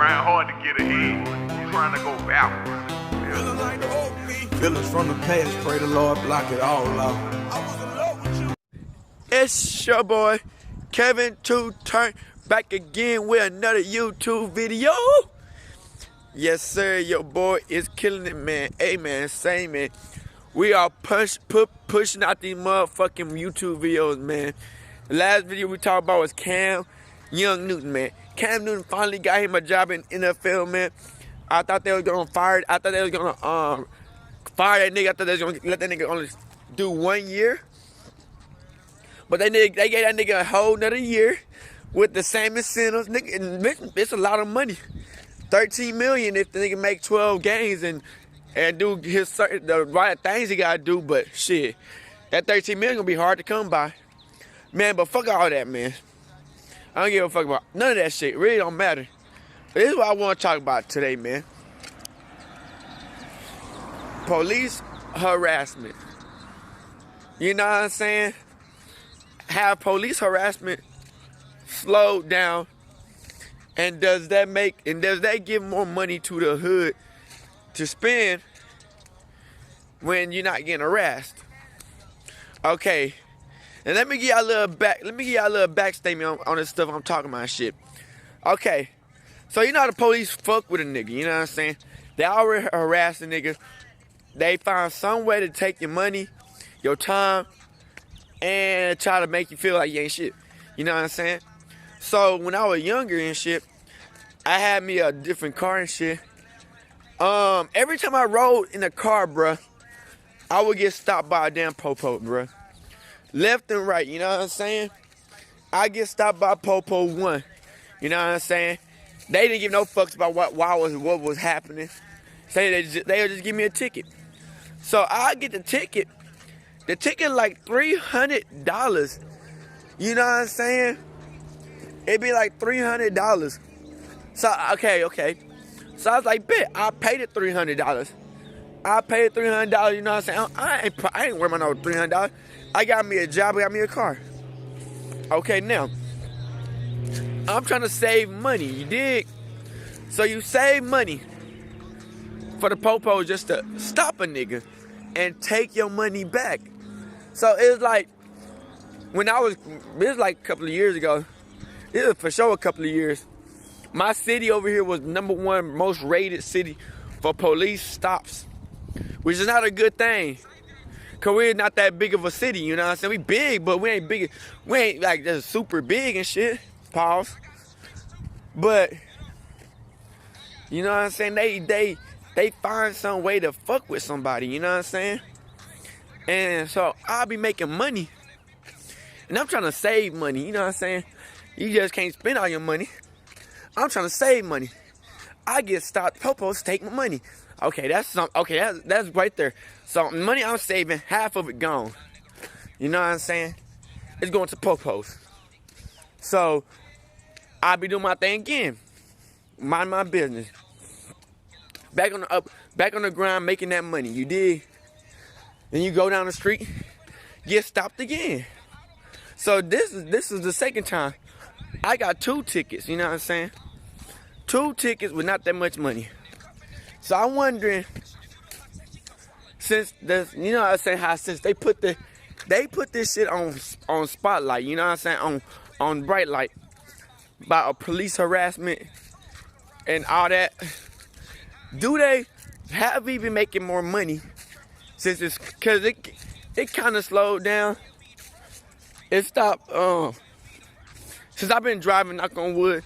grind hard to get ahead. You trying to go backwards. Feelings from the past, pray the Lord block it all out. It's your boy, Kevin 2 Turn, back again with another YouTube video. Yes, sir, your boy is killing it, man. Hey, man, same, man. We are pushing out these motherfucking YouTube videos, man. The last video we talked about was Cam Young Newton, man. Cam Newton finally got him a job in NFL, man. I thought they was gonna fire. I thought they was gonna fire that nigga. I thought they was gonna let that nigga only do 1 year. But they gave that nigga a whole nother year with the same incentives. Nigga, it's a lot of money. $13 million if the nigga make 12 games and do the right things he gotta do. But shit, that $13 million gonna be hard to come by, man. But fuck all that, man. I don't give a fuck about none of that shit. It really don't matter. But this is what I want to talk about today, man. Police harassment. You know what I'm saying? Have police harassment slowed down, and does that give more money to the hood to spend when you're not getting harassed? Okay. And let me give y'all a little back statement on this stuff I'm talking about, shit. Okay. So you know how the police fuck with a nigga, you know what I'm saying? They already harass a nigga. They find some way to take your money, your time, and try to make you feel like you ain't shit. You know what I'm saying? So when I was younger and shit, I had me a different car and shit. Every time I rode in a car, bruh, I would get stopped by a damn popo, bruh. Left and right, you know what I'm saying? I get stopped by Popo 1, you know what I'm saying? They didn't give no fucks about what was happening. Say they would just give me a ticket. So I get the ticket. The ticket like $300. You know what I'm saying? It'd be like $300. So okay. So I was like, bet, I paid it $300. I paid $300, you know what I'm saying? I ain't worried about no $300. I got me a job, I got me a car. Okay, now, I'm trying to save money, you dig? So you save money for the popo just to stop a nigga and take your money back. So it's like, it was like a couple of years ago, it was for sure a couple of years, my city over here was #1 most rated city for police stops, which is not a good thing. Cause we're not that big of a city, you know what I'm saying? We big, but we ain't big. We ain't like just super big and shit. Pause. But you know what I'm saying? They find some way to fuck with somebody, you know what I'm saying? And so I'll be making money, and I'm trying to save money, you know what I'm saying? You just can't spend all your money. I'm trying to save money. I get stopped. Popos take my money. Okay, that's right there. So money I'm saving, half of it gone. You know what I'm saying? It's going to popos. So I'll be doing my thing again. Mind my business. Back on the grind, making that money. You dig? Then you go down the street, get stopped again. So this is the second time. I got 2 tickets, you know what I'm saying? 2 tickets with not that much money. So I'm wondering, since you know what I'm saying, how since they put this shit on spotlight, you know what I'm saying, on bright light about police harassment and all that, do they have even making more money since cause it kind of slowed down. It stopped since I've been driving, knock on wood,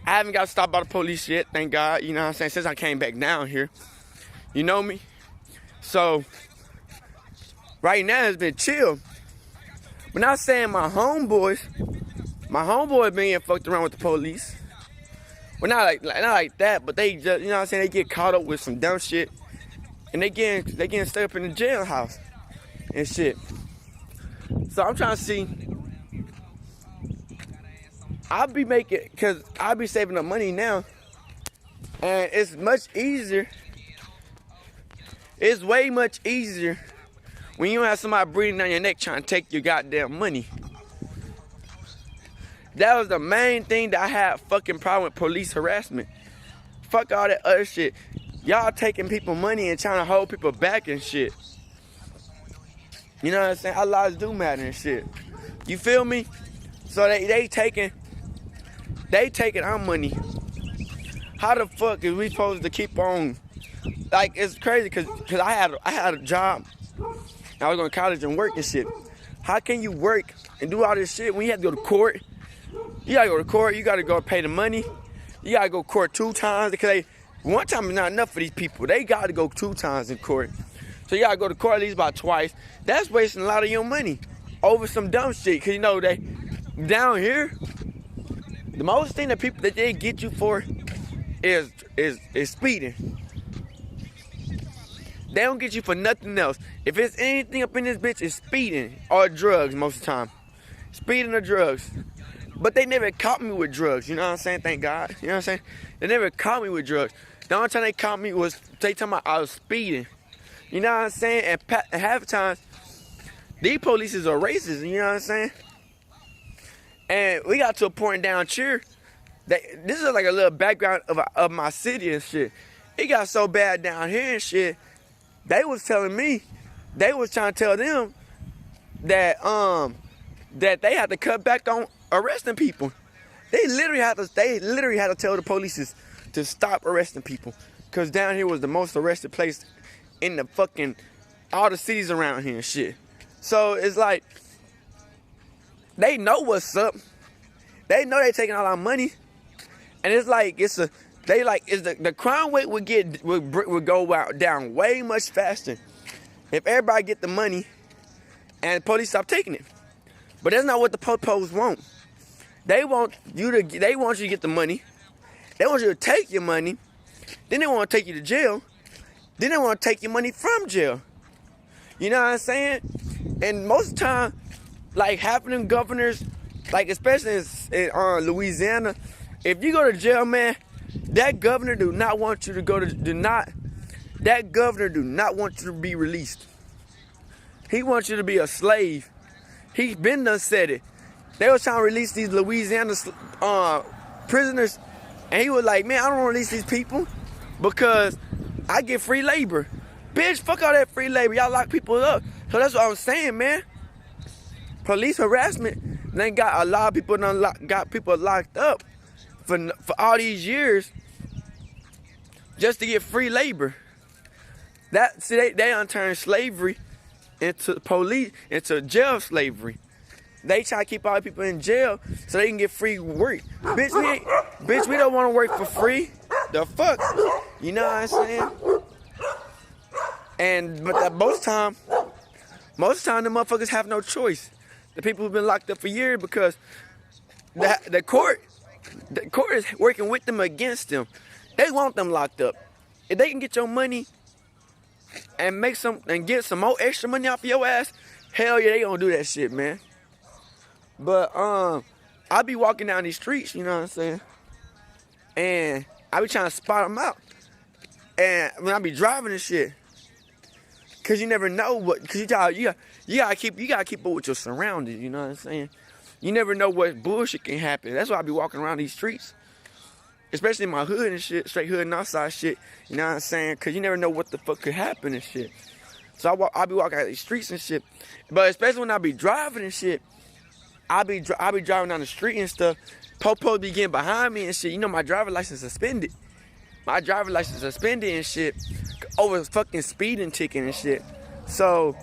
I haven't got stopped by the police yet, thank God, you know what I'm saying, since I came back down here. You know me? So, right now it's been chill. But not saying my homeboy being fucked around with the police. Well, not like that, but they just, you know what I'm saying, they get caught up with some dumb shit. And they getting stuck up in the jailhouse and shit. So I'm trying to see, I'll be saving up money now, and it's much easier. It's way much easier when you don't have somebody breathing down your neck trying to take your goddamn money. That was the main thing that I had fucking problem with police harassment. Fuck all that other shit. Y'all taking people money and trying to hold people back and shit. You know what I'm saying? Our lives do matter and shit. You feel me? So they taking our money. How the fuck is we supposed to keep on? Like, it's crazy because I had a job. I was going to college and work and shit. How can you work and do all this shit when you have to go to court? You gotta go to court. You gotta go pay the money. You gotta go to court 2 times because one time is not enough for these people. They gotta go 2 times in court. So you gotta go to court at least about twice. That's wasting a lot of your money over some dumb shit. Cause you know they down here, the most thing that people that they get you for is speeding. They don't get you for nothing else. If it's anything up in this bitch, it's speeding or drugs most of the time. Speeding or drugs. But they never caught me with drugs, you know what I'm saying? Thank God. You know what I'm saying? They never caught me with drugs. The only time they caught me was they talking about I was speeding. You know what I'm saying? And half the times, these police are racist, you know what I'm saying? And we got to a point down here that this is like a little background of my city and shit. It got so bad down here and shit. They was telling me, they was trying to tell them that that they had to cut back on arresting people. They literally had to tell the police to stop arresting people. Cause down here was the most arrested place in the fucking all the cities around here and shit. So it's like they know what's up. They know they taking all our money. And it's like the crime rate would go down way much faster if everybody get the money and the police stop taking it. But that's not what the popos want. They want you to get the money. They want you to take your money. Then they want to take you to jail. Then they want to take your money from jail. You know what I'm saying? And most of the time, like half of them governors, like especially in Louisiana, if you go to jail, man, that governor do not want you to that governor do not want you to be released. He wants you to be a slave. He been done said it. They was trying to release these Louisiana prisoners, and he was like, man, I don't want to release these people because I get free labor. Bitch, fuck all that free labor. Y'all lock people up. So that's what I'm saying, man. Police harassment, they got a lot of people got people locked up for all these years just to get free labor. They done turned slavery into jail slavery. They try to keep all the people in jail so they can get free work. Bitch, we don't want to work for free. The fuck? You know what I'm saying? But most time, the motherfuckers have no choice. The people who've been locked up for years because the court is working with them against them. They want them locked up. If they can get your money and get some more extra money off your ass, hell yeah, they gonna do that shit, man. But I be walking down these streets, you know what I'm saying, and I be trying to spot them out. And when I be driving and shit, cause you never know cause you gotta keep up with your surroundings, you know what I'm saying. You never know what bullshit can happen. That's why I be walking around these streets, especially in my hood and shit, straight hood and outside shit. You know what I'm saying? Cause you never know what the fuck could happen and shit. So I be walking out these streets and shit. But especially when I be driving and shit, I be driving down the street and stuff. Popo be getting behind me and shit. You know my driver's license suspended. My driver's license suspended and shit over fucking speeding ticket and shit. So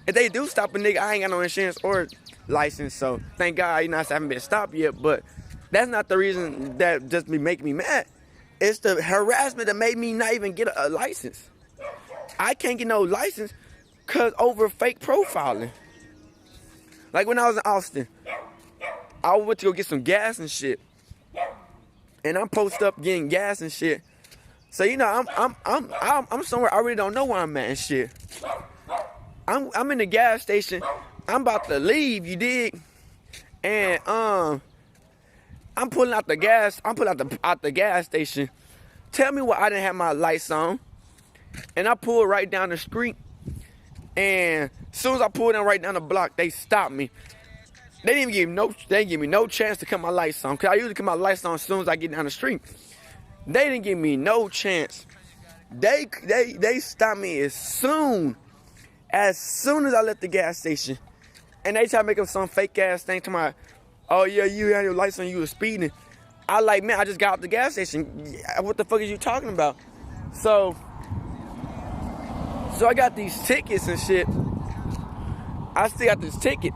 if they do stop a nigga, I ain't got no insurance or license. So thank God, you know, I haven't been stopped yet. But that's not the reason that just be making me mad. It's the harassment that made me not even get a license. I can't get no license cause over fake profiling. Like when I was in Austin, I went to go get some gas and shit, and I'm posted up getting gas and shit. So you know I'm somewhere I really don't know where I'm at and shit. I'm in the gas station. I'm about to leave, you dig? And I'm pulling out the gas. I'm pulling out the gas station. Tell me why I didn't have my lights on. And I pulled right down the street. And as soon as I pulled in right down the block, they stopped me. They didn't give me no chance to cut my lights on. Cause I usually cut my lights on as soon as I get down the street. They didn't give me no chance. They stopped me as soon as I left the gas station. And they try to make up some fake ass thing to my, oh yeah, you had your lights on, you was speeding. I like, man, I just got out the gas station. What the fuck is you talking about? So I got these tickets and shit. I still got this ticket.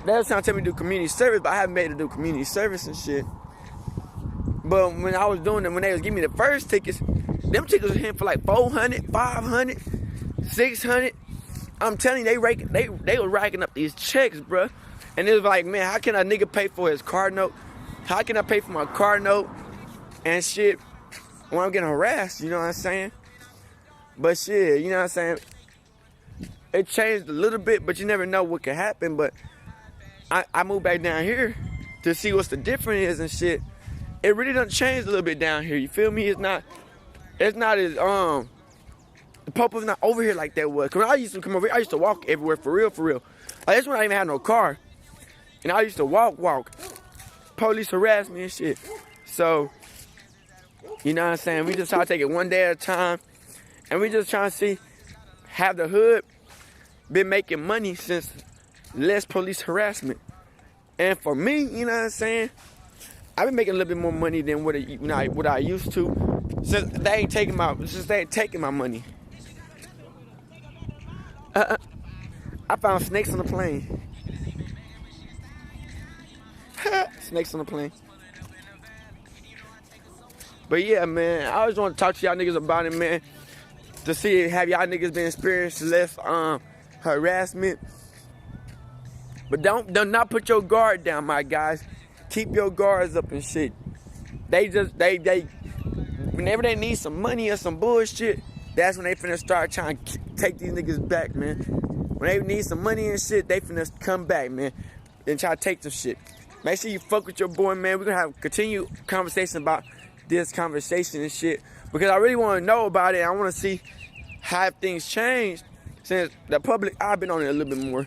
They was trying to tell me to do community service, but I haven't made it do community service and shit. But when I was doing it, when they was giving me the first tickets, them tickets were hitting for like 400, 500, 600. I'm telling you, they were racking up these checks, bruh. And it was like, man, how can a nigga pay for his car note? How can I pay for my car note and shit when I'm getting harassed? You know what I'm saying? But shit, you know what I'm saying? It changed a little bit, but you never know what could happen. But I moved back down here to see what's the difference is and shit. It really done changed a little bit down here. You feel me? It's not as the Popo's not over here like that was. Cause when I used to come over here, I used to walk everywhere for real. Like that's when I didn't even have no car. And I used to walk. Police harass me and shit. So, you know what I'm saying? We just try to take it one day at a time. And we just trying to see, have the hood been making money since less police harassment. And for me, you know what I'm saying? I've been making a little bit more money than what I used to. Since they ain't taking my money. I found snakes on the plane. Snakes on the plane. But yeah, man, I always want to talk to y'all niggas about it, man. To see, have y'all niggas been experiencing less harassment. But do not put your guard down, my guys. Keep your guards up and shit. They whenever they need some money or some bullshit, that's when they finna start trying to take these niggas back, man. When they need some money and shit, they finna come back, man, and try to take some shit. Make sure you fuck with your boy, man. We're gonna have continued conversation about this conversation and shit, because I really want to know about it. I want to see how things changed since the public. I've been on it a little bit more,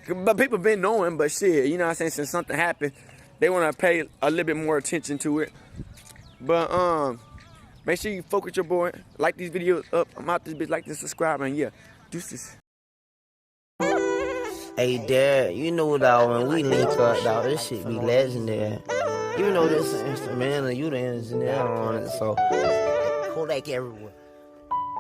but people been knowing. But shit, you know what I'm saying? Since something happened, they want to pay a little bit more attention to it. But make sure you fuck with your boy. Like these videos up. I'm out this bitch. Like this, subscribe, and yeah, deuces. Hey, Dad, you know, dog, when we link up, dog, this shit be legendary. Even though this is instrumental, you the engineer on it, so Kodak everywhere.